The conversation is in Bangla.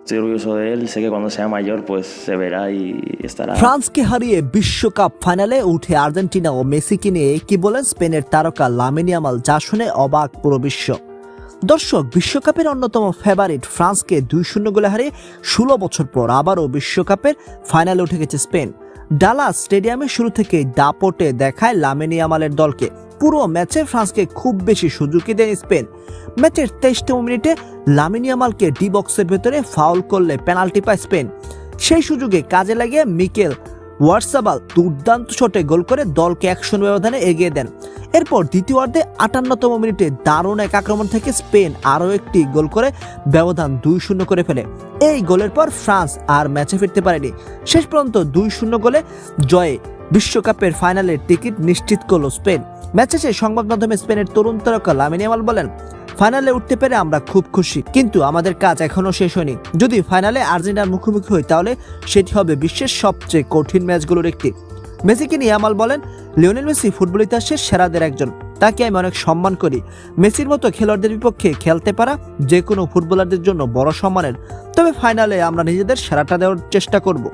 Estoy orgulloso de él, sé que cuando sea mayor pues se verá y estará. ফ্রান্সকে হারিয়ে বিশ্বকাপ ফাইনালে উঠে আর্জেন্টিনা ও মেসিকে নিয়ে কি বলেন স্পেনের তারকা লামিন ইয়ামাল, যা শুনে অবাক পুরো বিশ্ব। দর্শক, বিশ্বকাপের অন্যতম ফেভারিট ফ্রান্সকে 2-0 গোলে হারিয়ে 16 বছর পর আবারও বিশ্বকাপের ফাইনালে উঠে গেছে স্পেন। ডালাস স্টেডিয়ামে শুরু থেকে দাপটে দেখায় লামিন ইয়ামালের দলকে। পুরো ম্যাচে ফ্রান্সকে খুব বেশি সুযোগই দেয় স্পেন। ম্যাচের 23তম মিনিটে লামিন ইয়ামালকে ডি বক্সের ভেতরে ফাউল করলে পেনাল্টি পায় স্পেন। সেই সুযোগে কাজে লাগিয়ে মিকেল ওয়ারসাবাল দুর্দান্ত শটে গোল করে দলকে 1-0 ব্যবধানে এগিয়ে দেন। এরপর দ্বিতীয়ার্ধে 58তম মিনিটে দারুণ এক আক্রমণ থেকে স্পেন আরও একটি গোল করে ব্যবধান 2-0 করে ফেলে। এই গোলের পর ফ্রান্স আর ম্যাচে ফিরতে পারেনি। শেষ পর্যন্ত 2-0 গোলে জয়ে বিশ্বকাপের ফাইনালের টিকিট নিশ্চিত করল স্পেন। ম্যাচ শেষে সংবাদ মাধ্যমে স্পেনের তরুণ তারকা লামিন ইয়ামাল বলেন, ফাইনালে উঠতে পেরে আমরা খুব খুশি, কিন্তু আমাদের কাজ এখনো শেষ হয়নি। যদি ফাইনালে আর্জেন্টিনার মুখোমুখি হই তাহলে সেটি হবে বিশ্বের সবচেয়ে কঠিন ম্যাচগুলোর একটি। মেসিকে নিয়ে ইয়ামাল বলেন, লিওনেল মেসি ফুটবল ইতিহাসের সেরাদের একজন, তাকে আমি অনেক সম্মান করি। মেসির মতো খেলোয়াড়দের বিপক্ষে খেলতে পারা যে কোনো ফুটবলারদের জন্য বড় সম্মানের। তবে ফাইনালে আমরা নিজেদের সেরাটা দেওয়ার চেষ্টা করব।